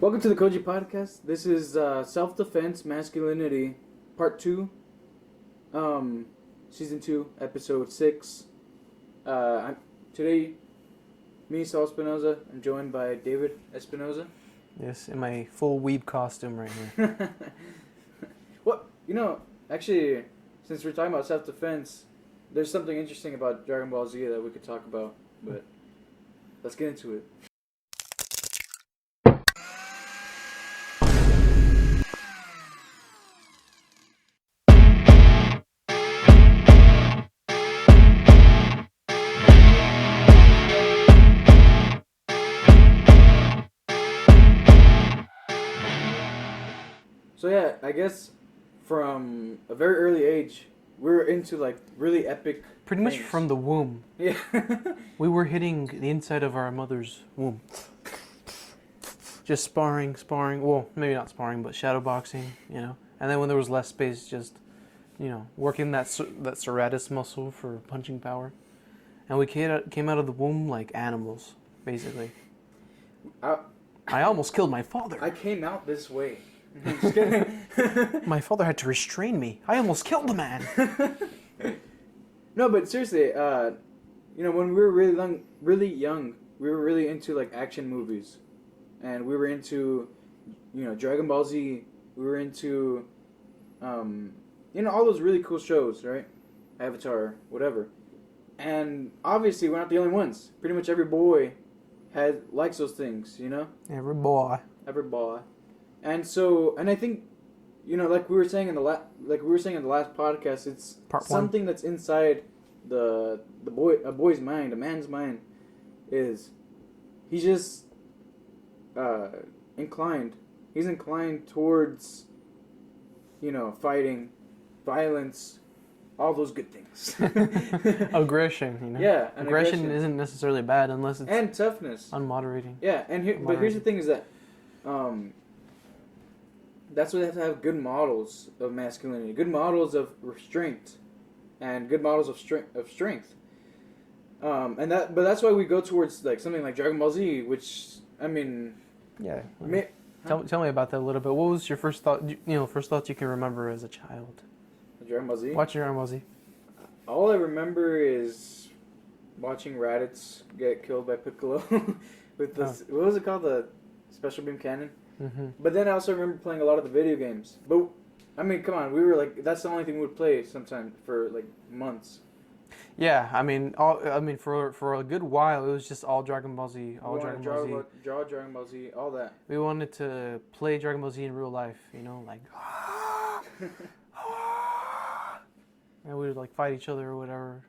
Welcome to the Koji Podcast. This is Self-Defense Masculinity Part 2, Season 2, Episode 6. Today, me, Saul Espinoza, I'm joined by David Espinoza. Yes, in my full weeb costume right here. Well, actually, since we're talking about self-defense, there's something interesting about Dragon Ball Z that we could talk about, but let's get into it. So yeah, I guess from a very early age, we were into like really epic Pretty much from the womb. Yeah. We were hitting the inside of our mother's womb. Just sparring. Well, maybe not sparring, but shadow boxing, And then when there was less space, just, working that serratus muscle for punching power. And we came out of the womb like animals, basically. I almost killed my father. I came out this way. Just kidding. My father had to restrain me. I almost killed the man. No, but seriously, when we were really young, we were really into like action movies, and we were into, Dragon Ball Z. We were into, all those really cool shows, right? Avatar, whatever. And obviously, we're not the only ones. Pretty much every boy likes those things, Every boy. Every boy. And so, and I think, like we were saying in the last podcast, it's something that's inside a boy's mind, a man's mind, is he's just inclined. He's inclined towards, fighting, violence, all those good things. Aggression, Yeah, aggression isn't necessarily bad unless it's and toughness, unmoderating. Yeah, but here's the thing: is that, that's why they have to have good models of masculinity, good models of restraint, and good models of strength. But that's why we go towards like something like Dragon Ball Z, which I mean, yeah. Tell me about that a little bit. What was your first thought? First thoughts you can remember as a child. Dragon Ball Z. Watching Dragon Ball Z. All I remember is watching Raditz get killed by Piccolo with this. What was it called? The special beam cannon. Mm-hmm. But then I also remember playing a lot of the video games. But I mean, come on, we were like that's the only thing we would play sometimes for like months. Yeah, for a good while it was just all Dragon Ball Z, Dragon Ball Z, all that. We wanted to play Dragon Ball Z in real life, like, and we would like fight each other or whatever.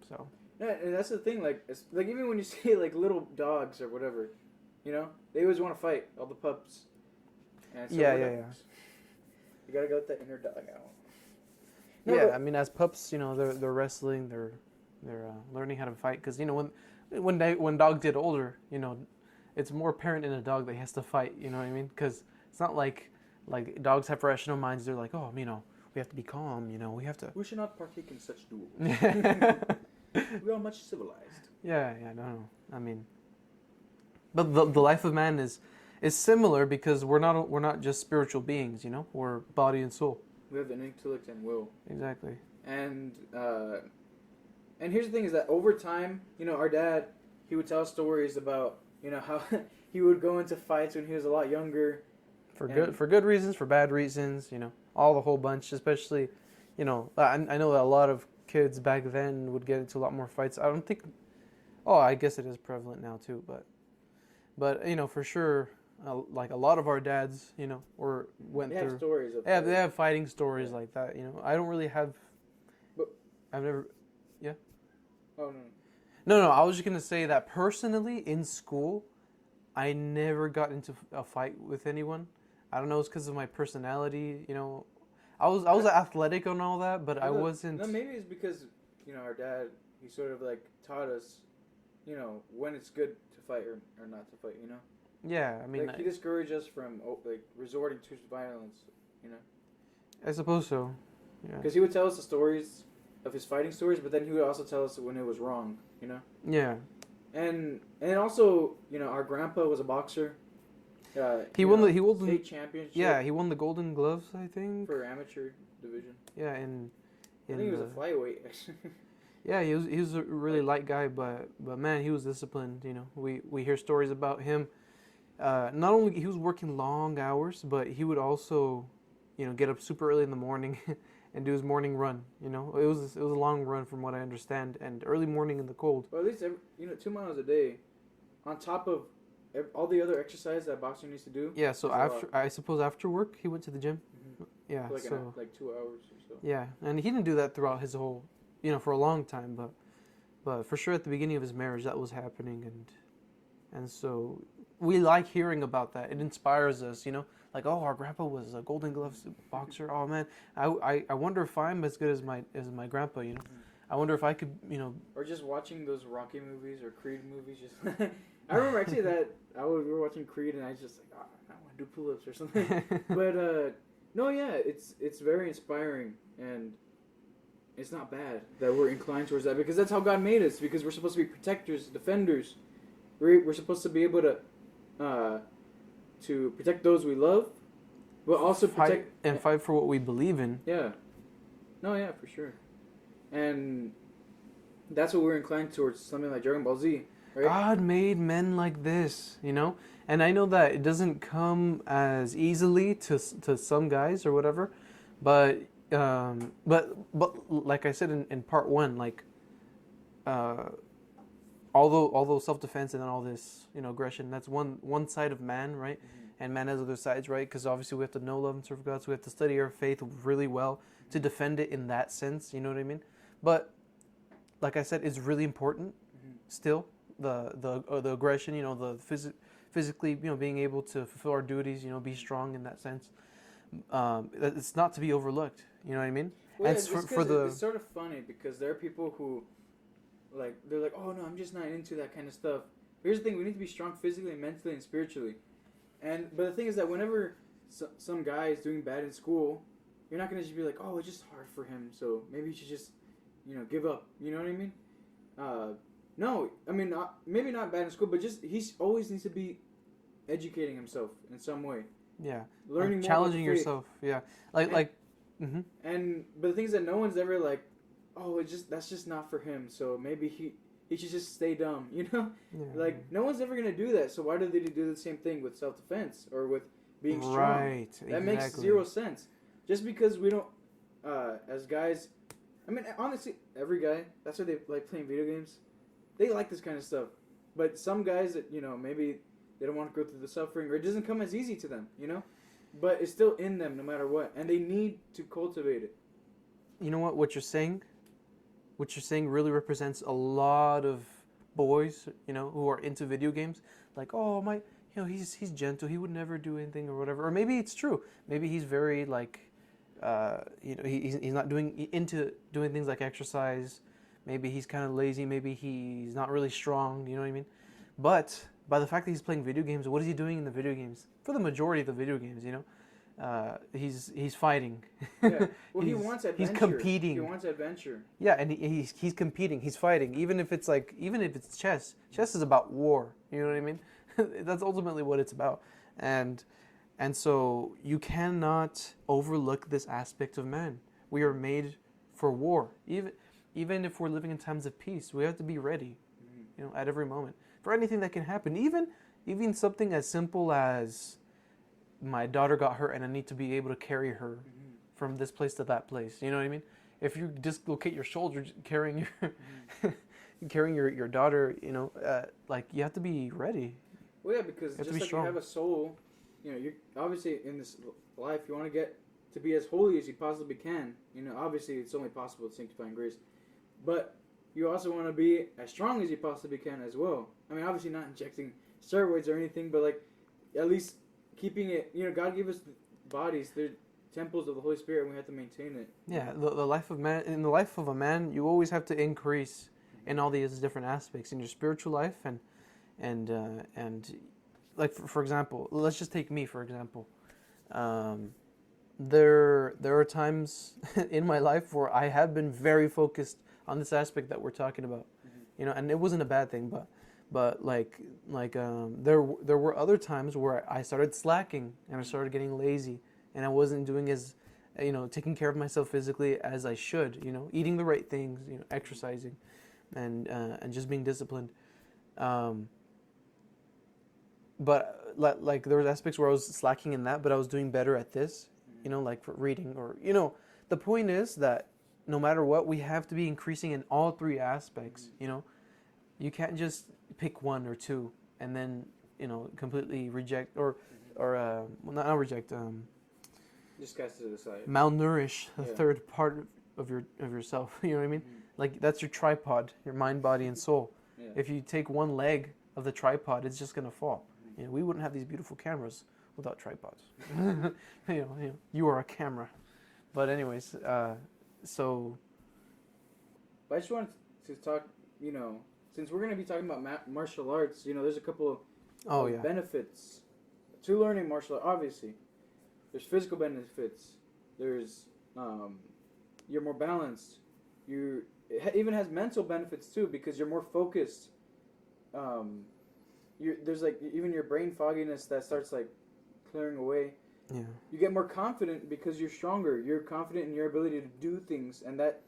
So. Yeah, and that's the thing. Like, it's, like even when you see like little dogs or whatever, they always want to fight all the pups. And so yeah. You gotta let that inner dog out. No, yeah, but, as pups, they're wrestling, they're learning how to fight. Because when dogs get older, it's more apparent in a dog that he has to fight. You know what I mean? Because it's not like dogs have rational minds. They're like, oh, we have to be calm. We have to. We should not partake in such duels. We are much civilized. Yeah, no. But the life of man is similar because we're not just spiritual beings, we're body and soul. We have an intellect and will. Exactly. And here's the thing: is that over time, our dad, he would tell stories about how he would go into fights when he was a lot younger. For good reasons, for bad reasons, all the whole bunch. Especially, I know that a lot of kids back then would get into a lot more fights. I don't think. Oh, I guess it is prevalent now too, but for sure. Like a lot of our dads, went through. Have stories of they have fighting stories like that. I don't really have. But I've never. Yeah. Oh no. No. I was just gonna say that personally in school, I never got into a fight with anyone. I don't know. It's because of my personality. I was athletic and all that, but I wasn't. No, maybe it's because our dad. He sort of like taught us, when it's good to fight or not to fight. Yeah, like he discouraged us from resorting to violence, I suppose so. Yeah. Because he would tell us the stories of his fighting stories, but then he would also tell us when it was wrong, Yeah. And also, our grandpa was a boxer. He you won know, the he won the state championship. yeah he won the Golden Gloves, I think. For amateur division. Yeah, I think he was a flyweight. Actually. yeah, he was a really light guy, but man, he was disciplined. You know, we hear stories about him. Not only he was working long hours, but he would also, you know, get up super early in the morning and do his morning run. You know, it was a long run from what I understand, and early morning in the cold. Well, at least 2 miles a day, on top of all the other exercise that boxing needs to do. Yeah, so I suppose after work he went to the gym. Mm-hmm. Yeah, For so like 2 hours or so. yeah, and he didn't do that throughout his whole, you know, for a long time, but for sure at the beginning of his marriage that was happening, and so we like hearing about that. It inspires us, you know, like, oh, our grandpa was a Golden Gloves boxer. Oh man, I wonder if I'm as good as my grandpa, you know. Mm-hmm. I wonder if I could, you know. Or just watching those Rocky movies or Creed movies. Just I remember actually that we were watching Creed and I was just like, oh, I want to do pull-ups or something. But no, yeah, it's very inspiring and it's not bad that we're inclined towards that because that's how God made us. Because we're supposed to be protectors, defenders. We're supposed to be able to protect those we love, but also fight for what we believe in. Yeah. No, yeah, for sure. And that's what we're inclined towards, something like Dragon Ball Z. Right? God made men like this, you know? And I know that it doesn't come as easily to some guys or whatever, but like I said in part one, like, although self-defense and all this, you know, aggression, that's one side of man, right? Mm-hmm. And man has other sides, right? Because obviously we have to know, love, and serve God, so we have to study our faith really well to defend it in that sense, you know what I mean? But like I said, it's really important still, the aggression, you know, the physically, you know, being able to fulfill our duties, you know, be strong in that sense. It's not to be overlooked, you know what I mean? Well, yeah, it's sort of funny because there are people who, like, they're like, oh no, I'm just not into that kind of stuff. But here's the thing: we need to be strong physically, mentally, and spiritually. But the thing is that whenever some guy is doing bad in school, you're not gonna just be like, oh, it's just hard for him, so maybe you should just, you know, give up. You know what I mean? No, I mean maybe not bad in school, but just he always needs to be educating himself in some way. Yeah, learning, challenging yourself. Yeah, but the thing is that no one's ever like, oh, that's just not for him. So maybe he should just stay dumb. You know, like no one's ever gonna do that. So why do they do the same thing with self-defense or with being strong? Right, that makes zero sense. Just because we don't, as guys, I mean, honestly, every guy, that's why they like playing video games. They like this kind of stuff. But some guys that, you know, maybe they don't want to go through the suffering or it doesn't come as easy to them, you know? But it's still in them no matter what. And they need to cultivate it. You know what you're saying? What you're saying really represents a lot of boys, you know, who are into video games. Like, oh, you know, he's gentle. He would never do anything or whatever. Or maybe it's true. Maybe he's very, like, you know, he's not into doing things like exercise. Maybe he's kind of lazy. Maybe he's not really strong. You know what I mean? But by the fact that he's playing video games, what is he doing in the video games? For the majority of the video games, you know, he's fighting. Yeah. Well, he wants adventure. He's competing. He wants adventure. Yeah, and he's competing. He's fighting. Even if it's chess. Chess is about war. You know what I mean? That's ultimately what it's about. And so you cannot overlook this aspect of man. We are made for war. Even if we're living in times of peace, we have to be ready, you know, at every moment for anything that can happen. Even something as simple as my daughter got hurt and I need to be able to carry her from this place to that place. You know what I mean? If you dislocate your shoulder carrying your daughter, you know, like you have to be ready. Well, yeah, because just like strong. You have a soul, you know, you're obviously in this life you want to get to be as holy as you possibly can. You know, obviously it's only possible with sanctifying grace. But you also want to be as strong as you possibly can as well. I mean, obviously not injecting steroids or anything, but like at least keeping it. You know, God gave us bodies; they're temples of the Holy Spirit, and we have to maintain it. Yeah, the life of man. In the life of a man, you always have to increase in all these different aspects in your spiritual life, and like for example, let's just take me for example. There are times in my life where I have been very focused on this aspect that we're talking about, you know, and it wasn't a bad thing, But there were other times where I started slacking and I started getting lazy and I wasn't doing as taking care of myself physically as I should. Eating the right things, exercising, and just being disciplined. But like there was aspects where I was slacking in that, but I was doing better at this. Like for reading or the point is that no matter what, we have to be increasing in all three aspects. You can't just pick one or two and then completely reject or well, not reject Just cast it to the side. malnourish the third part of yourself. You know what I mean? Like that's your tripod, your mind, body, and soul. Yeah. If you take one leg of the tripod, it's just gonna fall. We wouldn't have these beautiful cameras without tripods. You are a camera. But anyways, so. But I just wanted to talk. Since we're going to be talking about martial arts, there's a couple of benefits to learning martial arts. Obviously, there's physical benefits. There's you're more balanced. It even has mental benefits too because you're more focused. There's like even your brain fogginess that starts like clearing away. Yeah. You get more confident because you're stronger. You're confident in your ability to do things, and that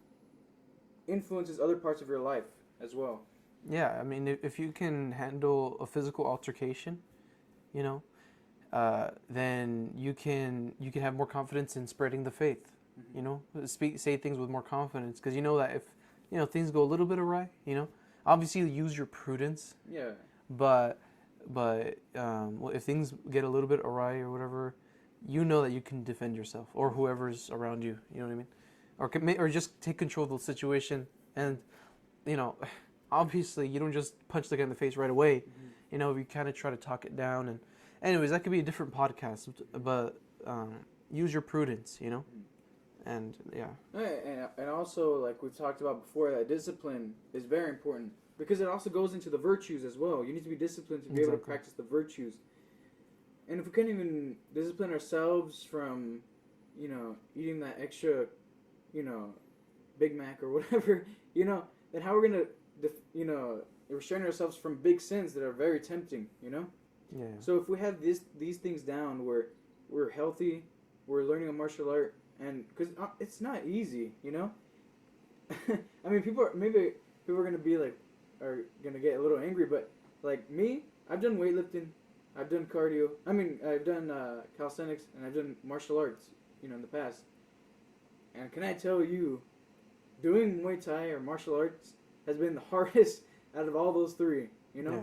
influences other parts of your life as well. Yeah, I mean, if you can handle a physical altercation, then you can have more confidence in spreading the faith. Say things with more confidence because you know that if things go a little bit awry, obviously you use your prudence. Yeah. But if things get a little bit awry or whatever, that you can defend yourself or whoever's around you. You know what I mean? Or just take control of the situation and obviously you don't just punch the guy in the face right away. You kind of try to talk it down. And anyways, that could be a different podcast. But use your prudence. And yeah. And also, like we've talked about before, that discipline is very important because it also goes into the virtues as well. You need to be disciplined to be able to practice the virtues. And if we can't even discipline ourselves from, eating that extra, Big Mac or whatever, then how we're going to, restrain ourselves from big sins that are very tempting, Yeah. So if we have these things down where we're healthy, we're learning a martial art, and because it's not easy, I mean, people are going to be like, are going to get a little angry, but like me, I've done weightlifting, I've done cardio, I've done calisthenics, and I've done martial arts, in the past. And can I tell you, doing Muay Thai or martial arts has been the hardest out of all those three, Yeah.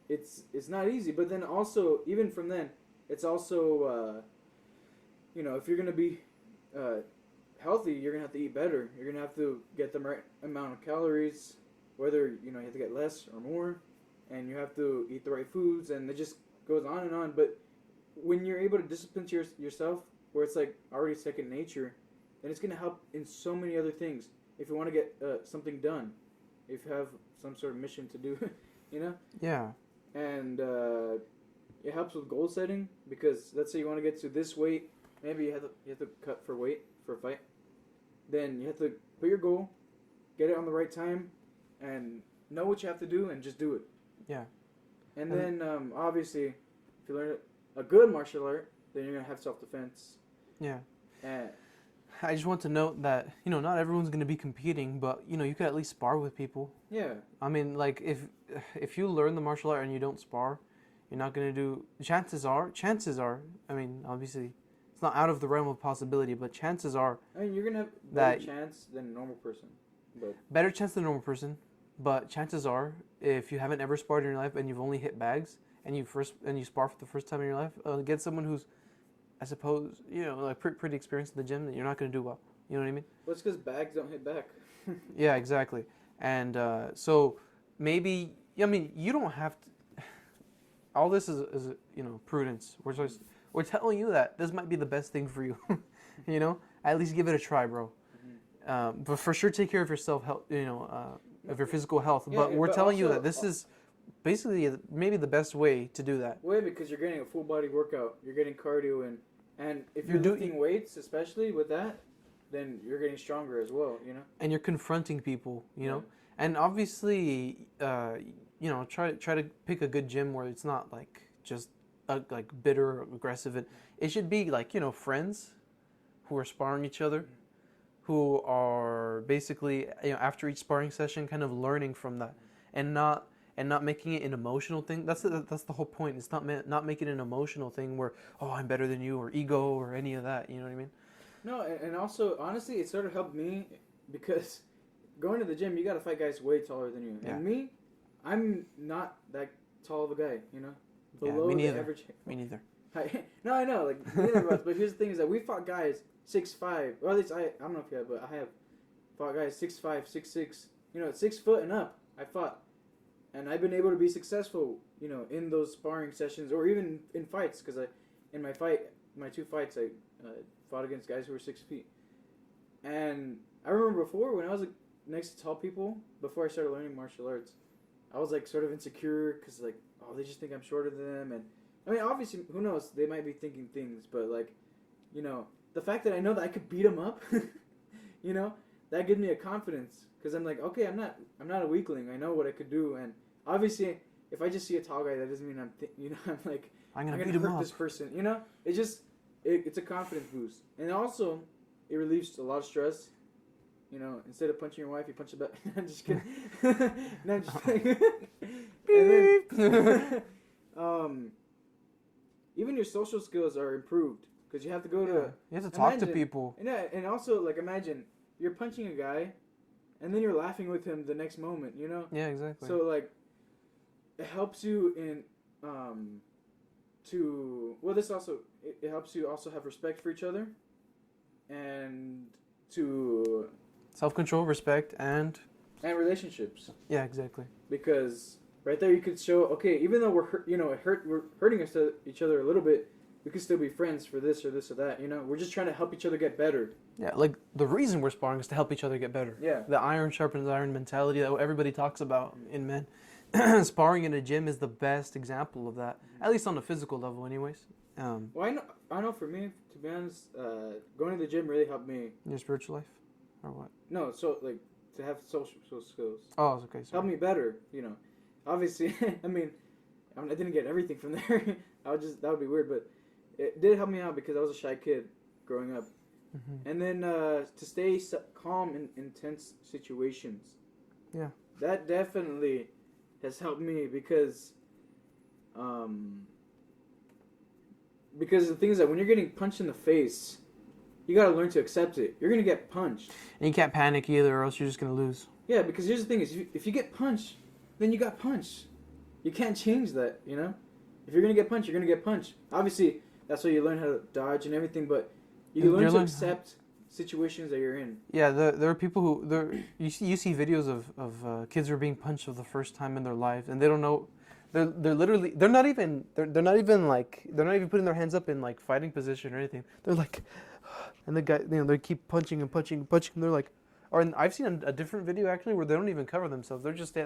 It's not easy, but then also, even from then, it's also, if you're going to be healthy, you're going to have to eat better. You're going to have to get the right amount of calories, whether, you have to get less or more, and you have to eat the right foods, and it just goes on and on. But when you're able to discipline yourself, where it's like already second nature, then it's going to help in so many other things. If you want to get something done, if you have some sort of mission to do, Yeah. And it helps with goal setting because let's say you want to get to this weight, maybe you have to cut for weight for a fight. Then you have to put your goal, get it on the right time, and know what you have to do and just do it. Yeah. And then obviously, if you learn a good martial art, then you're gonna have self-defense. Yeah. And I just want to note that not everyone's going to be competing, but you could at least spar with people. yeah, I mean, like if you learn the martial art and you don't spar, you're not going to do. Chances are. I mean, obviously, it's not out of the realm of possibility, but chances are. you're gonna have better chance than a normal person. But better chance than a normal person, but chances are, if you haven't ever sparred in your life and you've only hit bags and you spar for the first time in your life, get someone who's, I suppose, like pretty experienced in the gym, that you're not going to do well. You know what I mean? well, it's because bags don't hit back. Yeah, exactly. And so maybe, you don't have to. All this is prudence. We're telling you that this might be the best thing for you. At least give it a try, bro. Mm-hmm. But for sure, take care of yourself. Of your physical health. Yeah, but we're but telling you also- that this is basically maybe the best way to do that. Well, because you're getting a full body workout, you're getting cardio, and if you're You're lifting weights, especially with that, then you're getting stronger as well. And you're confronting people. Yeah. And obviously, try to pick a good gym where it's not like just like bitter or aggressive. It should be like friends who are sparring each other, who are basically after each sparring session kind of learning from that, and not making it an emotional thing. That's the whole point. It's not making it an emotional thing where, oh, I'm better than you, or ego, or any of that. You know what I mean? No, and also honestly, it sort of helped me because going to the gym, you got to fight guys way taller than you. Yeah. And me, I'm not that tall of a guy. Yeah, Below me the neither. average. Me neither. No, I know, like neither of us. But here's the thing: is that we fought guys 6'5", or at least I don't know if you have, but I have fought guys 6'5", 6'6". 6 foot and up. I fought, and I've been able to be successful. In those sparring sessions or even in fights, because in my 2 fights, I fought against guys who were 6 feet. And I remember before when I was next to tall people, before I started learning martial arts, I was like sort of insecure because like, oh, they just think I'm shorter than them, and I mean, obviously, who knows? They might be thinking things, but like, the fact that I know that I could beat them up, that gives me a confidence because I'm like, okay, I'm not a weakling. I know what I could do, and obviously, if I just see a tall guy, that doesn't mean I'm like, I'm gonna hurt beat him up. this person. It just it's a confidence boost, and also it relieves a lot of stress. Instead of punching your wife, you punch the back. I'm just kidding. No, I'm just kidding. And then, even your social skills are improved because you have to go to. You have to talk to people. And also like imagine you're punching a guy, and then you're laughing with him the next moment. Yeah, exactly. So like, it helps you in it helps you also have respect for each other, and to self-control, respect, and relationships. Yeah, exactly. Because right there you could show, okay, even though we're hurting each other a little bit, we could still be friends for this or this or that. We're just trying to help each other get better. Yeah, like the reason we're sparring is to help each other get better. Yeah. The iron sharpens iron mentality that everybody talks about in men. Sparring in a gym is the best example of that, at least on a physical level, anyways. Well, I know. For me, to be honest, going to the gym really helped me. In your spiritual life, or what? No, so like to have social skills. Oh, okay. Sorry. Helped me better. Obviously, I mean, I didn't get everything from there. That would be weird, but it did help me out because I was a shy kid growing up, and then to stay calm in intense situations. Yeah. That definitely has helped me because the thing is that when you're getting punched in the face, you gotta learn to accept it. You're gonna get punched. And you can't panic either, or else you're just gonna lose. Yeah, because here's the thing: is if you get punched, then you got punched. You can't change that, If you're gonna get punched, you're gonna get punched. Obviously, that's why you learn how to dodge and everything. But you learn to accept situations that you're in. Yeah, there are people who you see videos of kids who are being punched for the first time in their life, and they don't know. They're not even putting their hands up in like fighting position or anything. They're like, and the guy, they keep punching and punching and punching. And they're like, and I've seen a different video actually where they don't even cover themselves. They're just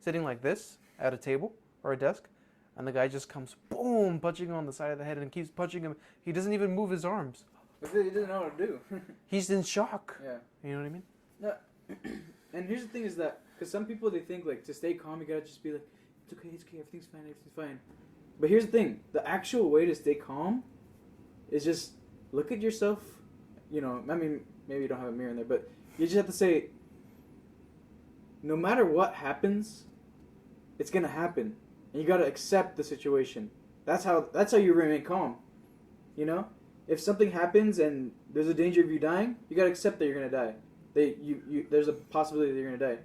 sitting like this at a table or a desk, and the guy just comes boom punching him on the side of the head and keeps punching him. He doesn't even move his arms. Because he doesn't know what to do. He's in shock. Yeah. You know what I mean? No. And here's the thing is that because some people they think like to stay calm you gotta just be like, it's okay, everything's fine. But here's the thing: the actual way to stay calm is just look at yourself. I mean, maybe you don't have a mirror in there, but you just have to say, no matter what happens, it's gonna happen, and you gotta accept the situation. That's how you remain calm. If something happens and there's a danger of you dying, you gotta accept that you're gonna die. There's a possibility that you're gonna die.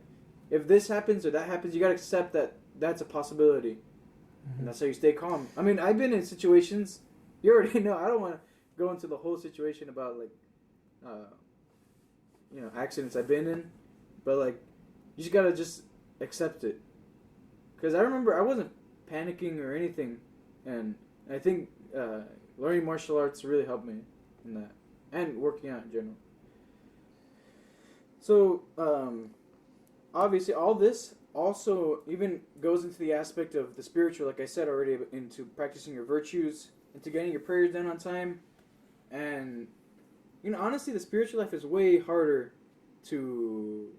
If this happens or that happens, you gotta accept that that's a possibility, and that's how you stay calm. I mean, I've been in situations. You already know. I don't want to go into the whole situation about like, accidents I've been in, but like, you just gotta just accept it. Because I remember I wasn't panicking or anything, and I think learning martial arts really helped me in that, and working out in general. So, obviously, all this also even goes into the aspect of the spiritual, like I said already, into practicing your virtues, into getting your prayers done on time, and, honestly, the spiritual life is way harder to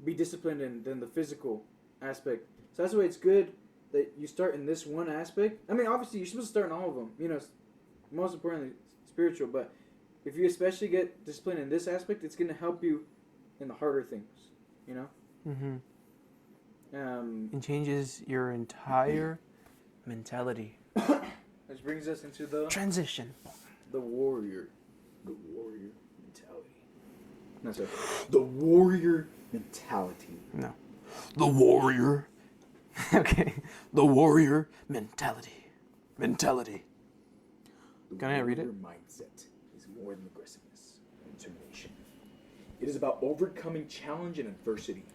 be disciplined in than the physical aspect. So that's why it's good that you start in this one aspect. I mean, obviously, you're supposed to start in all of them. You know, most importantly, spiritual. But if you especially get disciplined in this aspect, it's going to help you in the harder things. You know. Mm-hmm. It changes your entire mentality. Which brings us into the transition. The warrior mentality. No, sorry. The warrior mentality. No. The warrior. Okay. The warrior mentality. Mentality. Can I read it? The warrior mindset is more than aggressiveness and determination. It is about overcoming challenge and adversity.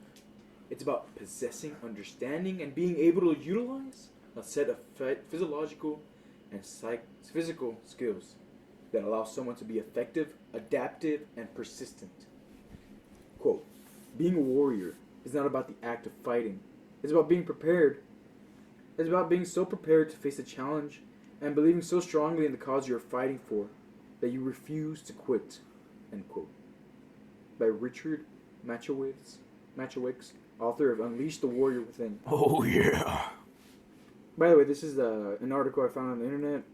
It's about possessing understanding and being able to utilize a set of physiological and physical skills that allow someone to be effective, adaptive, and persistent. Quote, being a warrior is not about the act of fighting. It's about being prepared. It's about being so prepared to face a challenge and believing so strongly in the cause you're fighting for that you refuse to quit. End quote. By Richard Machowicz, author of Unleash the Warrior Within. Oh, yeah. By the way, this is an article I found on the internet.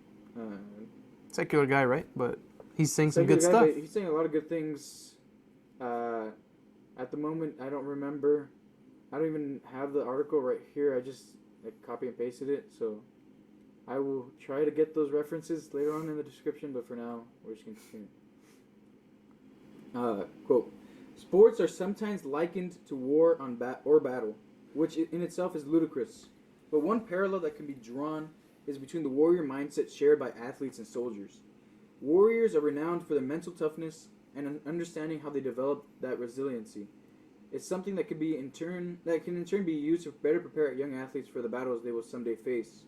Secular guy, right? But he's saying some good stuff. He's saying a lot of good things. At the moment, I don't remember. I don't even have the article right here. I just copy and pasted it. So I will try to get those references later on in the description. But for now, we're just going to continue. Quote, sports are sometimes likened to war or battle, which in itself is ludicrous. But one parallel that can be drawn is between the warrior mindset shared by athletes and soldiers. Warriors are renowned for their mental toughness and understanding how they develop that resiliency. It's something that can in turn be used to better prepare young athletes for the battles they will someday face.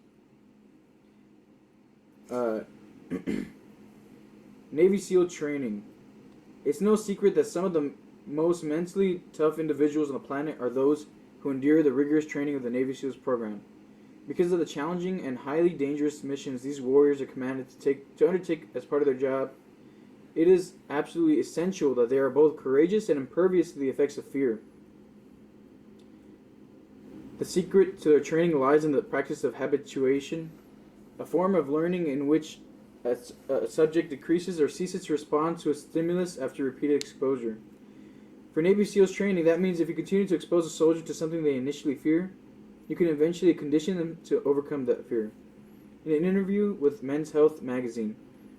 Navy SEAL training. It's no secret that some of the most mentally tough individuals on the planet are those who endure the rigorous training of the Navy SEALs program. Because of the challenging and highly dangerous missions these warriors are commanded to undertake as part of their job, it is absolutely essential that they are both courageous and impervious to the effects of fear. The secret to their training lies in the practice of habituation, a form of learning in which a subject decreases or ceases to respond to a stimulus after repeated exposure. For Navy SEALs training, that means if you continue to expose a soldier to something they initially fear, you can eventually condition them to overcome that fear. In an interview with Men's Health magazine,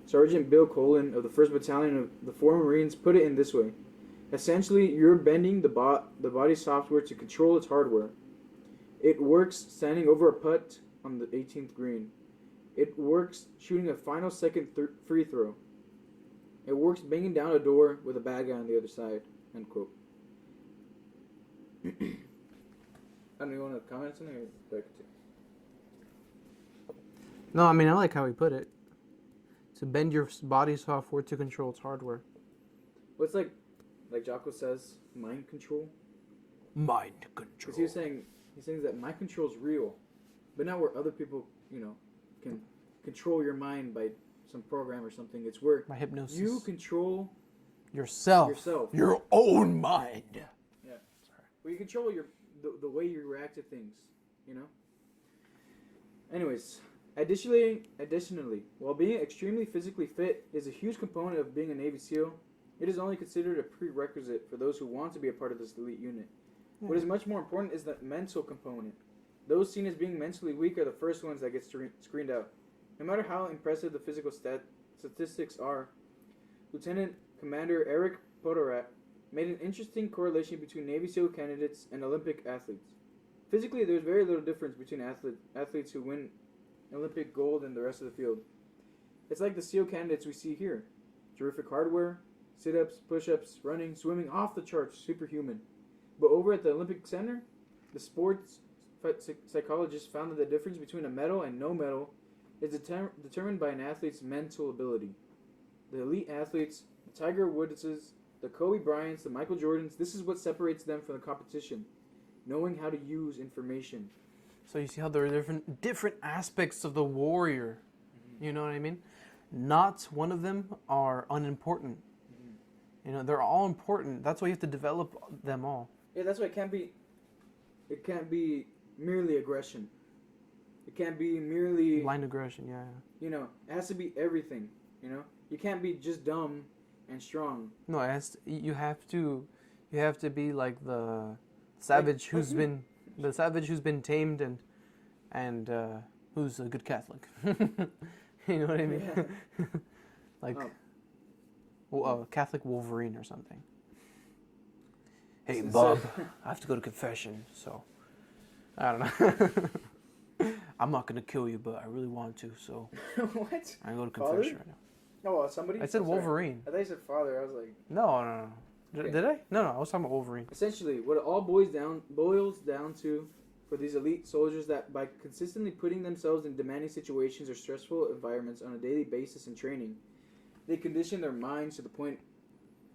Sergeant Bill Colin of the 1st Battalion of the 4 Marines put it in this way. Essentially, you're bending the body's software to control its hardware. It works standing over a putt on the 18th green. It works shooting a final second free throw. It works banging down a door with a bad guy on the other side. End quote. I don't know, you want to comment on something or do I continue? No, I mean, I like how he put it. To bend your body software to control its hardware. Well, it's like Jocko says, mind control. Mind control. Because he's saying that mind control is real, but not where other people, can control your mind by some program or something. It's where by hypnosis. You control yourself. Your own mind. Yeah. Sorry. Well, you control the way you react to things, Anyways, additionally, while being extremely physically fit is a huge component of being a Navy SEAL, it is only considered a prerequisite for those who want to be a part of this elite unit. Yeah. What is much more important is the mental component. Those seen as being mentally weak are the first ones that get screened out. No matter how impressive the physical statistics are, Lieutenant Commander Eric Podorat made an interesting correlation between Navy SEAL candidates and Olympic athletes. Physically, there's very little difference between athletes who win Olympic gold and the rest of the field. It's like the SEAL candidates we see here. Terrific hardware, sit-ups, push-ups, running, swimming, off the charts, superhuman. But over at the Olympic Center, the sports psychologists found that the difference between a medal and no medal is determined by an athlete's mental ability. The elite athletes, the Tiger Woodses, the Kobe Bryants, the Michael Jordans, this is what separates them from the competition. Knowing how to use information. So you see how there are different aspects of the warrior. Mm-hmm. You know what I mean? Not one of them are unimportant. Mm-hmm. They're all important. That's why you have to develop them all. Yeah, that's why it can't be merely aggression. It can't be merely blind aggression. Yeah. You know, it has to be everything. You know, you can't be just dumb and strong. No, it has to, you have to be like the savage who's been tamed and who's a good Catholic. You know what I mean? Yeah. Like Catholic Wolverine or something. Hey, Bob, I have to go to confession, so I don't know. I'm not gonna kill you, but I really want to, so what? I go to confession right now. Oh, somebody? I said Wolverine. I thought you said father. I was like, No. Okay. Did I? No, I was talking about Wolverine. Essentially, what it all boils down to for these elite soldiers that by consistently putting themselves in demanding situations or stressful environments on a daily basis in training, they condition their minds to the point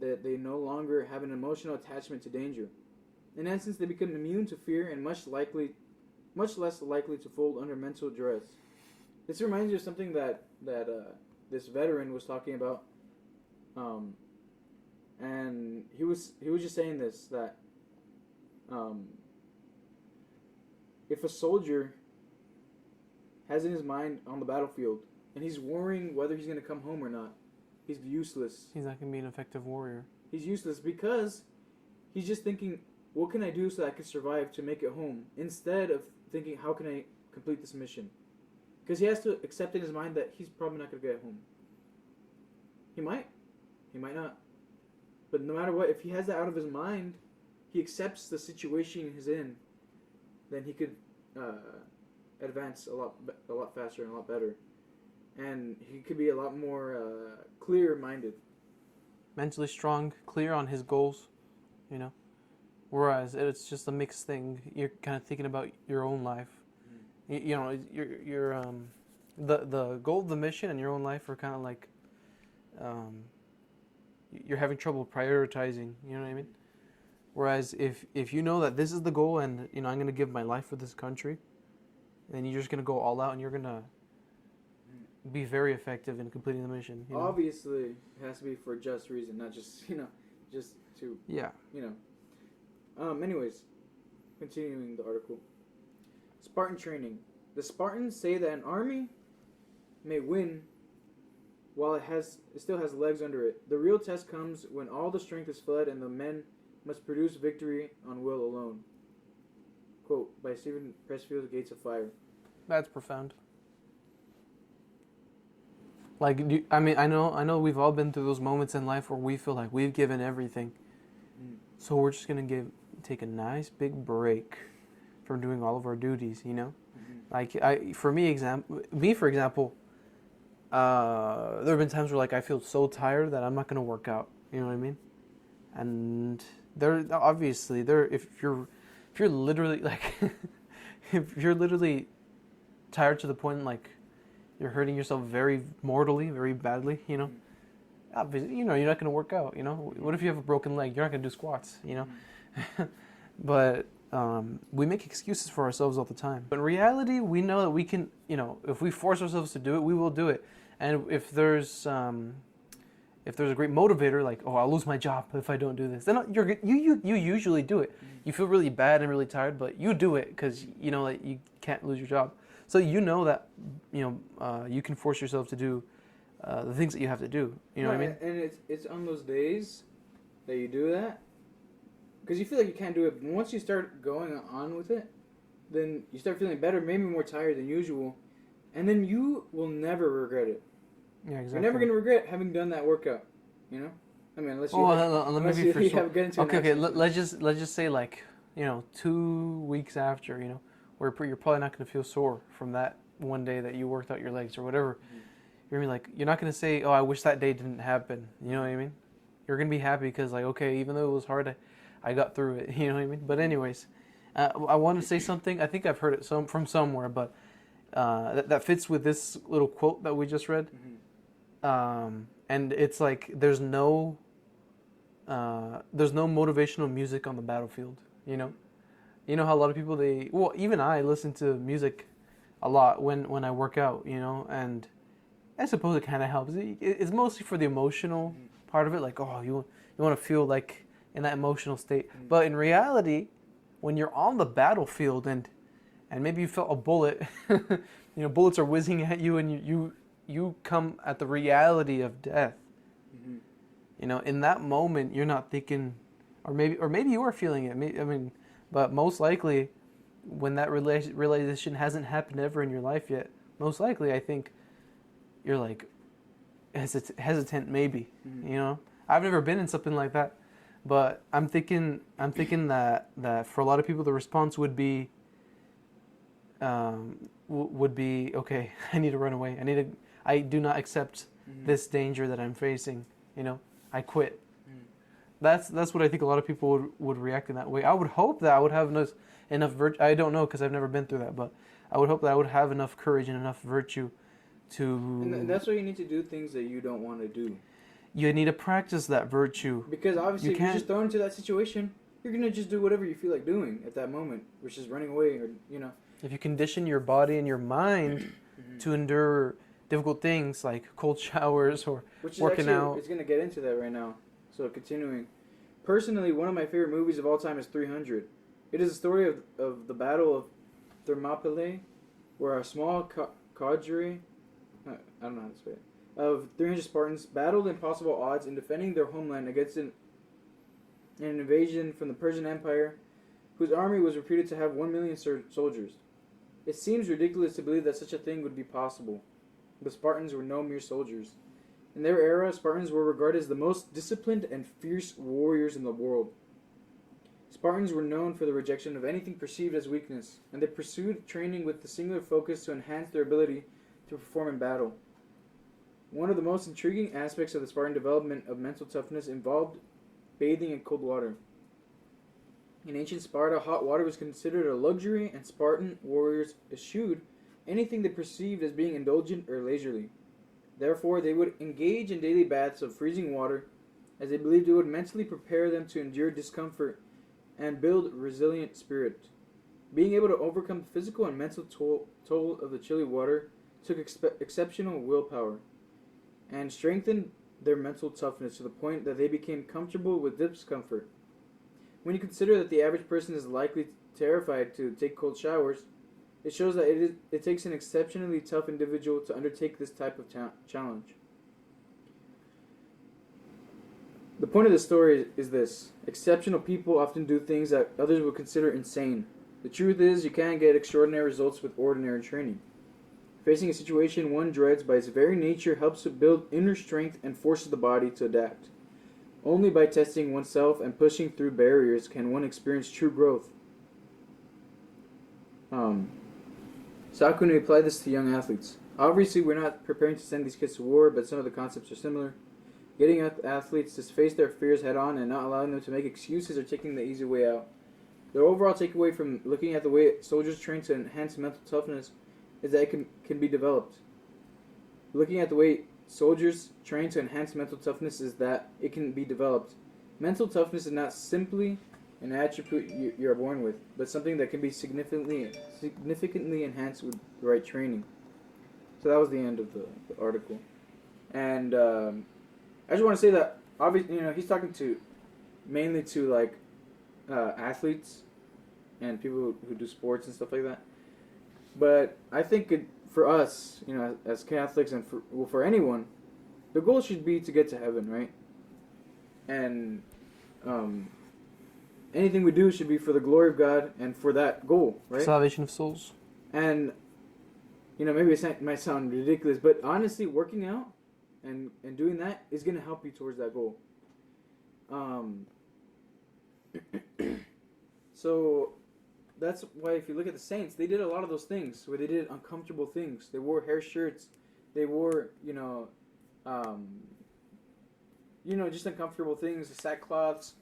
that they no longer have an emotional attachment to danger. In essence, they become immune to fear and much less likely to fold under mental duress. This reminds me of something that this veteran was talking about, and he was just saying this, that if a soldier has in his mind on the battlefield and he's worrying whether he's going to come home or not, he's useless. He's not going to be an effective warrior. He's useless because he's just thinking, what can I do so that I can survive to make it home, instead of thinking, how can I complete this mission? Because he has to accept in his mind that he's probably not going to get home. He might not. But no matter what, if he has that out of his mind, he accepts the situation he's in, then he could advance a lot faster and a lot better. And he could be a lot more clear-minded. Mentally strong, clear on his goals, you know. Whereas it's just a mixed thing. You're kind of thinking about your own life. You know, you're the goal of the mission and your own life are kind of like you're having trouble prioritizing. You know what I mean? Whereas if you know that this is the goal and you know I'm going to give my life for this country, then you're just going to go all out and you're going to be very effective in completing the mission. You know? Obviously, it has to be for a just reason, not just just to Anyways, continuing the article. Spartan training. The Spartans say that an army may win while it still has legs under it. The real test comes when all the strength is fled and the men must produce victory on will alone. Quote by Stephen Pressfield's Gates of Fire. That's profound. Like, I know we've all been through those moments in life where we feel like we've given everything. So we're just going to take a nice big break from doing all of our duties, you know? Like, for example, there have been times where, like, I feel so tired that I'm not going to work out, you know what I mean? And if you're literally, like, if you're literally tired to the point, like, you're hurting yourself very mortally, very badly, you know? Obviously, you know, you're not going to work out, you know? What if you have a broken leg? You're not going to do squats, you know? But we make excuses for ourselves all the time. But in reality, we know that we can, you know, if we force ourselves to do it, we will do it. And if there's a great motivator, like, oh, I'll lose my job if I don't do this, then you usually do it. You feel really bad and really tired, but you do it because you know that you can't lose your job. So you know that, you know, you can force yourself to do the things that you have to do. You know what I mean? And it's on those days that you do that, because you feel like you can't do it. But once you start going on with it, then you start feeling better, maybe more tired than usual, and then you will never regret it. Yeah, exactly. You're never going to regret having done that workout, you know? I mean, unless you have get into okay. Let's just say, like, you know, 2 weeks after, you know, where you're probably not going to feel sore from that one day that you worked out your legs or whatever. You're gonna be like, you're not going to say, oh, I wish that day didn't happen. You know what I mean? You're going to be happy because, like, okay, even though it was hard, I got through it. You know what I mean? But anyways, I want to say something. I think I've heard it from somewhere, but that fits with this little quote that we just read. And it's like there's no motivational music on the battlefield. You know how a lot of people even I listen to music a lot when I work out. You know, and I suppose it kind of helps. It's mostly for the emotional part of it, like, oh, you want to feel like in that emotional state. But in reality, when you're on the battlefield and and maybe you felt a bullet. Bullets are whizzing at you, and you come at the reality of death. Mm-hmm. In that moment, you're not thinking, or maybe you are feeling it. But most likely, when that realization hasn't happened ever in your life yet, most likely, I think you're like hesitant, maybe. Mm-hmm. I've never been in something like that, but I'm thinking that for a lot of people, the response would be, okay, I need to run away. I do not accept this danger that I'm facing. I quit. That's what I think a lot of people would react in that way. I would hope that I would have enough virtue. I don't know because I've never been through that, but I would hope that I would have enough courage and enough virtue to. And that's why you need to do things that you don't want to do. You need to practice that virtue. Because obviously, if you're just thrown into that situation, you're gonna just do whatever you feel like doing at that moment, which is running away, or If you condition your body and your mind to endure difficult things like cold showers or working out. It's gonna get into that right now. So continuing. Personally, one of my favorite movies of all time is 300. It is a story of the Battle of Thermopylae, where a small cadre, I don't know how to say it, of 300 Spartans battled impossible odds in defending their homeland against an invasion from the Persian Empire, whose army was reputed to have 1 million soldiers. It seems ridiculous to believe that such a thing would be possible. The Spartans were no mere soldiers. In their era, Spartans were regarded as the most disciplined and fierce warriors in the world. Spartans were known for the rejection of anything perceived as weakness, and they pursued training with the singular focus to enhance their ability to perform in battle. One of the most intriguing aspects of the Spartan development of mental toughness involved bathing in cold water. In ancient Sparta, hot water was considered a luxury, and Spartan warriors eschewed anything they perceived as being indulgent or leisurely. Therefore, they would engage in daily baths of freezing water, as they believed it would mentally prepare them to endure discomfort and build resilient spirit. Being able to overcome the physical and mental toll of the chilly water took exceptional willpower and strengthened their mental toughness to the point that they became comfortable with discomfort. When you consider that the average person is likely terrified to take cold showers, it shows that it takes an exceptionally tough individual to undertake this type of challenge. The point of the story is this. Exceptional people often do things that others would consider insane. The truth is, you can't get extraordinary results with ordinary training. Facing a situation one dreads by its very nature helps to build inner strength and forces the body to adapt. Only by testing oneself and pushing through barriers can one experience true growth. So how can we apply this to young athletes? Obviously, we're not preparing to send these kids to war, but some of the concepts are similar. Getting athletes to face their fears head on and not allowing them to make excuses or taking the easy way out. The overall takeaway from looking at the way soldiers train to enhance mental toughness is that it can be developed. Looking at the way soldiers train to enhance mental toughness is that it can be developed. Mental toughness is not simply an attribute you are born with, but something that can be significantly enhanced with the right training. So that was the end of the article. And I just want to say that, obviously, he's talking mainly to athletes and people who do sports and stuff like that. But I think for us, as Catholics and for anyone, the goal should be to get to heaven, right? And anything we do should be for the glory of God and for that goal, right? Salvation of souls. And maybe it might sound ridiculous, but honestly, working out and doing that is going to help you towards that goal. So that's why if you look at the saints, they did a lot of those things where they did uncomfortable things. They wore hair shirts. They wore, just uncomfortable things, the sackcloths.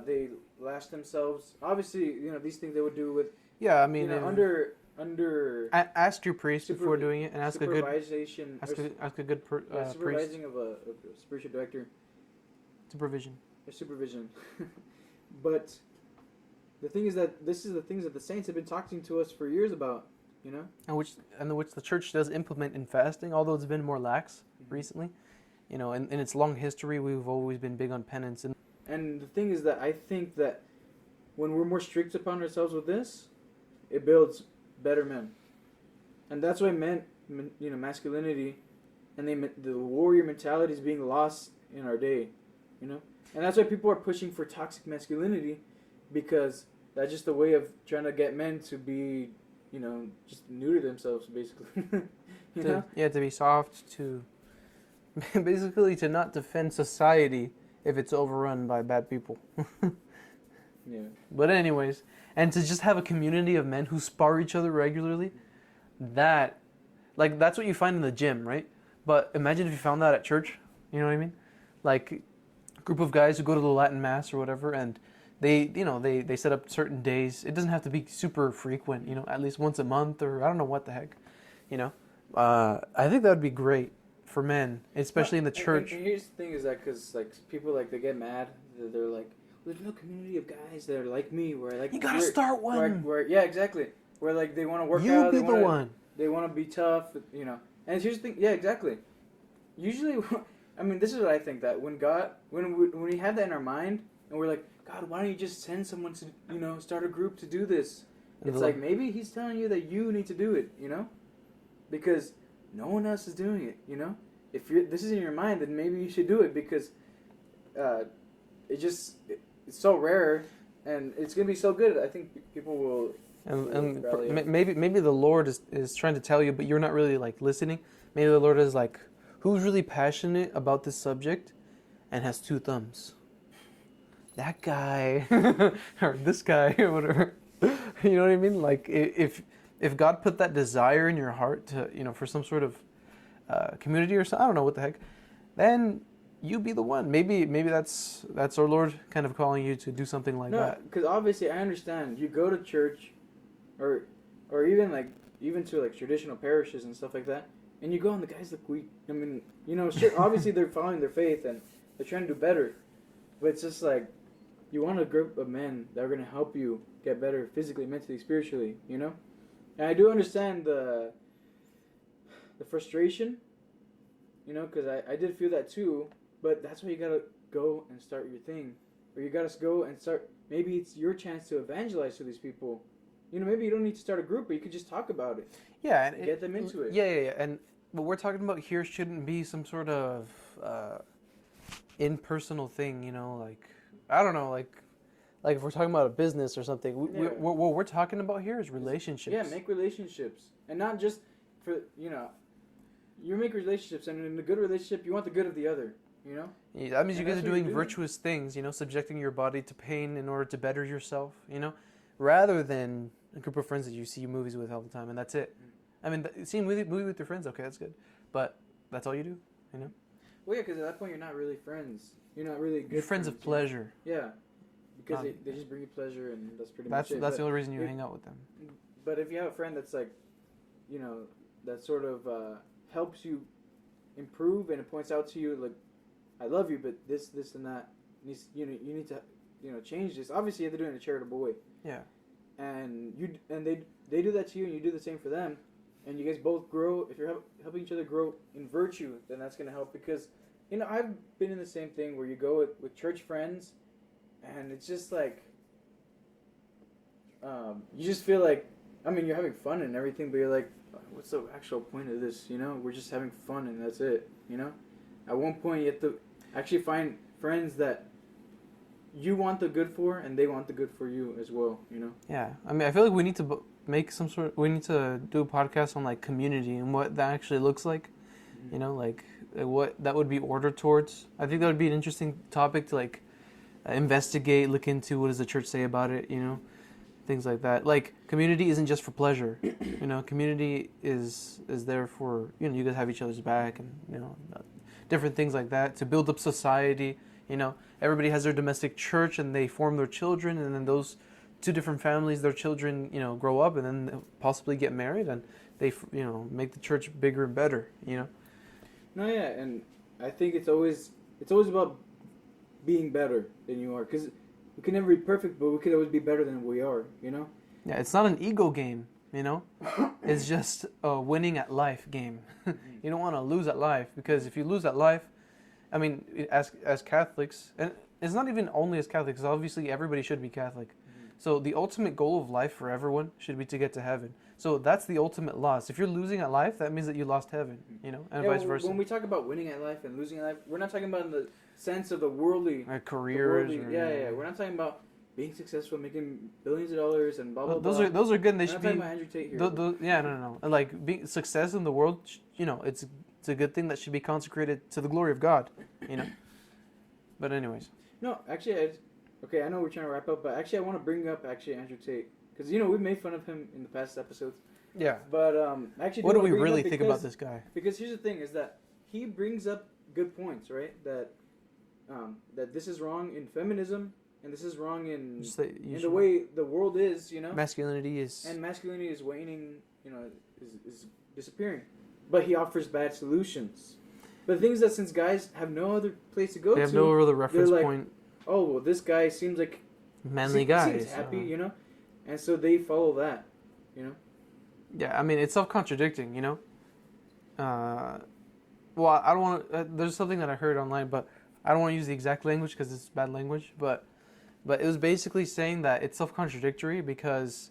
They lashed themselves. Obviously, these things they would do with. Yeah, I mean, under. Ask your priest before doing it, and ask a good supervision. Ask a good priest. Supervising of a spiritual director. Supervision. Supervision. But the thing is that this is the things that the saints have been talking to us for years about, and which the church does implement in fasting, although it's been more lax recently. In its long history, we've always been big on penance. And the thing is that I think that when we're more strict upon ourselves with this, it builds better men, and that's why masculinity, and the warrior mentality is being lost in our day, and that's why people are pushing for toxic masculinity, because that's just a way of trying to get men to be, just neuter themselves, basically. To be soft, to basically to not defend society if it's overrun by bad people. Yeah. But anyways, and to just have a community of men who spar each other regularly, that's what you find in the gym, right? But imagine if you found that at church, you know what I mean? Like a group of guys who go to the Latin Mass or whatever, and they set up certain days. It doesn't have to be super frequent, at least once a month, or I don't know what the heck, I think that would be great for men, especially in the church. And here's the thing is that because people they get mad, they're like, there's no community of guys that are like me, where you gotta start one. Yeah, exactly. Where they want to work you out. You be the one. They want to be tough, And here's the thing. Yeah, exactly. Usually, this is what I think, that when we have that in our mind, and we're like, God, why don't you just send someone to start a group to do this? It's like maybe He's telling you that you need to do it, because no one else is doing it, If this is in your mind, then maybe you should do it, because it's so rare, and it's gonna be so good. I think people will. And maybe the Lord is trying to tell you, but you're not really listening. Maybe the Lord is like, who's really passionate about this subject, and has 2 thumbs? That guy, or this guy, or whatever. You know what I mean? Like if God put that desire in your heart to for some sort of community or something, I don't know what the heck, then you be the one. Maybe that's our Lord kind of calling you to do something like that. No, because obviously I understand. You go to church, or even to traditional parishes and stuff like that, and you go and the guys look weak. Sure, obviously they're following their faith and they're trying to do better, but it's just like you want a group of men that are going to help you get better physically, mentally, spiritually. And I do understand the frustration, because I did feel that too. But that's why you gotta go and start your thing, or you gotta go and start. Maybe it's your chance to evangelize to these people. Maybe you don't need to start a group, but you could just talk about it. Yeah, and get them into it. Yeah. And what we're talking about here shouldn't be some sort of impersonal thing. I don't know, like if we're talking about a business or something. What we're talking about here is relationships. Yeah, make relationships, and not just for You make relationships, and in a good relationship, you want the good of the other. Yeah, that means you guys are doing virtuous things, subjecting your body to pain in order to better yourself, rather than a group of friends that you see movies with all the time, and that's it. Seeing a movie with your friends, okay, that's good, but that's all you do, Well, yeah, because at that point you're not really friends. You're not really good. You're friends of pleasure. Yeah, because they just bring you pleasure, and that's pretty much it. That's the only reason you hang out with them. But if you have a friend that's that sort of helps you improve, and it points out to you I love you, but this, and that you need to, change this. Obviously, you have to do it in a charitable way. Yeah. And they do that to you, and you do the same for them, and you guys both grow. If you're helping each other grow in virtue, then that's going to help, because I've been in the same thing where you go with church friends, and it's just you just feel like, you're having fun and everything, but you're like, what's the actual point of this? We're just having fun, and that's it. At one point, you have to actually find friends that you want the good for, and they want the good for you as well. Yeah, I feel like we need to make we need to do a podcast on community and what that actually looks like. Mm-hmm. What that would be ordered towards. I think that would be an interesting topic to investigate, look into. What does the church say about it? Things like that. Community isn't just for pleasure. Community is there for you guys have each other's back, and different things like that to build up society. Everybody has their domestic church, and they form their children, and then those 2 different families, their children, grow up, and then possibly get married, and they, make the church bigger and better. No, yeah, and I think it's always about being better than you are, because we can never be perfect, but we could always be better than we are. Yeah, it's not an ego game. It's just a winning at life game. You don't want to lose at life, because if you lose at life, as Catholics, and it's not even only as Catholics, obviously everybody should be Catholic, So the ultimate goal of life for everyone should be to get to heaven. So that's the ultimate loss. If you're losing at life, that means that you lost heaven, you know, and vice versa. When we talk about winning at life and losing at life, we're not talking about in the sense of the worldly, careers. We're not talking about being successful, making billions of dollars, and blah blah Those blah. are those are good. And they We're should not be. talking about Andrew Tate here. No. Like being success in the world, you know, it's a good thing that should be consecrated to the glory of God, you know. But anyways. No, actually, I know we're trying to wrap up, but actually, I want to bring up Andrew Tate because you know we've made fun of him in the past episodes. Yeah. But actually, what do we really think about this guy? Because here's the thing: is that he brings up good points, right? That this is wrong in feminism, and this is wrong in the way the world is, you know. Masculinity is waning, you know, is disappearing. But he offers bad solutions. But the thing is that since guys have no other place to go, they have no other reference point. Oh well, this guy seems like manly guy. Seems happy, you know, and so they follow that, you know. Yeah, I mean it's self-contradicting, you know. Well, I don't want to. There's something that I heard online, but I don't want to use the exact language because it's bad language. But it was basically saying that it's self-contradictory because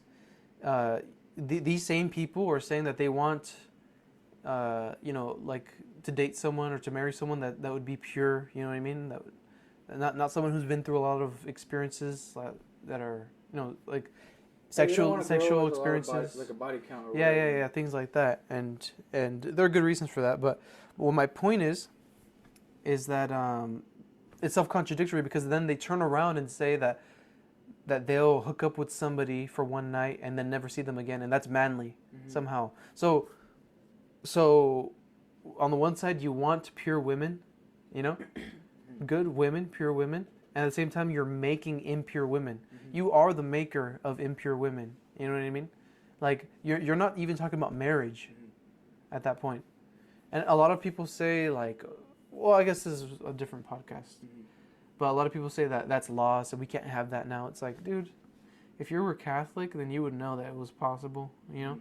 these same people are saying that they want, you know, like to date someone or to marry someone that would be pure. You know what I mean? That not someone who's been through a lot of experiences that are, you know, like sexual experiences, like a body count. Or yeah, things like that, and there are good reasons for that. But what my point is that it's self-contradictory because then they turn around and say that they'll hook up with somebody for one night and then never see them again, and that's manly somehow. So on the one side, you want pure women, you know, good women, pure women, and at the same time, you're making impure women. You are the maker of impure women. You know what I mean? Like you're not even talking about marriage at that point. And a lot of people say like, well, I guess this is a different podcast, but a lot of people say that that's lost and we can't have that now. It's like, dude, if you were Catholic, then you would know that it was possible, you know.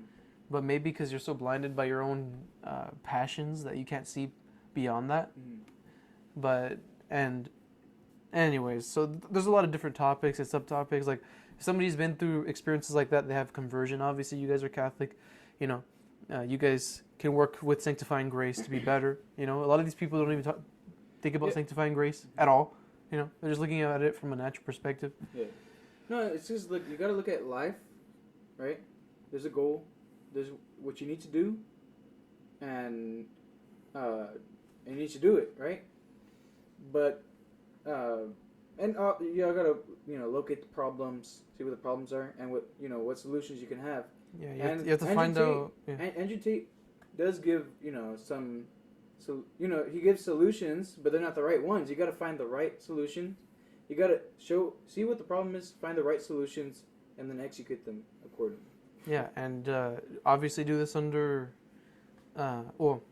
But maybe because you're so blinded by your own passions that you can't see beyond that. But anyways, so there's a lot of different topics and subtopics. Like if somebody's been through experiences like that, they have conversion. Obviously, you guys are Catholic, you know. You guys can work with sanctifying grace to be better. You know, a lot of these people don't even think about sanctifying grace at all. You know, they're just looking at it from a natural perspective. Yeah. No, it's just like you got to look at life, right? There's a goal. There's what you need to do, and you need to do it, right? But you gotta locate the problems, see what the problems are, and what solutions you can have. Yeah, you have to find out. Yeah. Andrew Tate does give some, so he gives solutions, but they're not the right ones. You got to find the right solution. You got to see what the problem is, find the right solutions, and then execute them accordingly. Yeah, and obviously do this under, look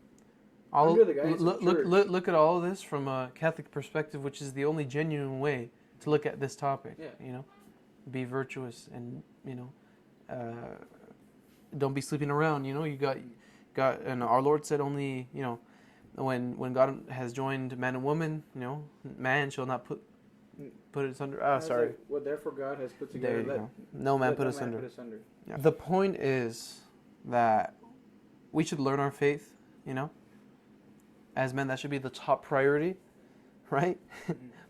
at all of this from a Catholic perspective, which is the only genuine way to look at this topic. Yeah. You know, be virtuous and don't be sleeping around. You know, you got, and our Lord said only, you know, when God has joined man and woman, you know, man shall not put it asunder. Sorry. Like, what therefore God has put together, there you go. No man put asunder. Yeah. The point is that we should learn our faith, you know. As men, that should be the top priority, right?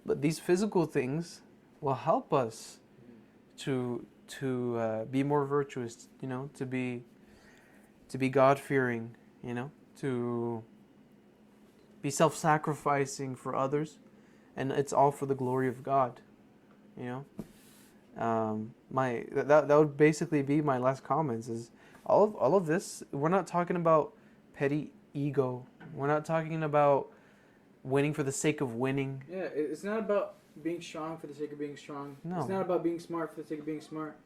But these physical things will help us to be more virtuous, you know, to be God-fearing, you know, to be self-sacrificing for others, and it's all for the glory of God, you know. That would basically be my last comments. Is all of this? We're not talking about petty ego. We're not talking about winning for the sake of winning. Yeah, it's not about being strong for the sake of being strong. No. It's not about being smart for the sake of being smart.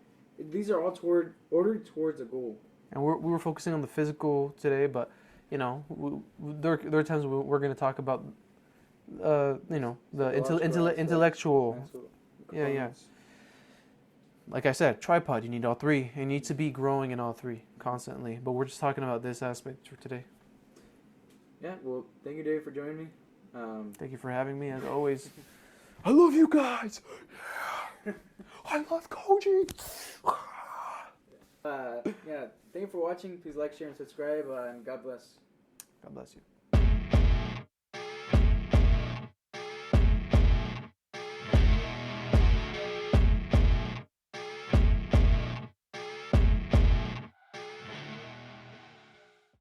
These are all ordered towards a goal. And we were focusing on the physical today, but there are times we're going to talk about the intellectual. Yeah. Like I said, tripod. You need all three. You need to be growing in all three constantly. But we're just talking about this aspect for today. Yeah. Well, thank you, Dave, for joining me. Thank you for having me, as always. I love you guys. I love Koji. Yeah. Thank you for watching. Please like, share, and subscribe. And God bless. God bless you.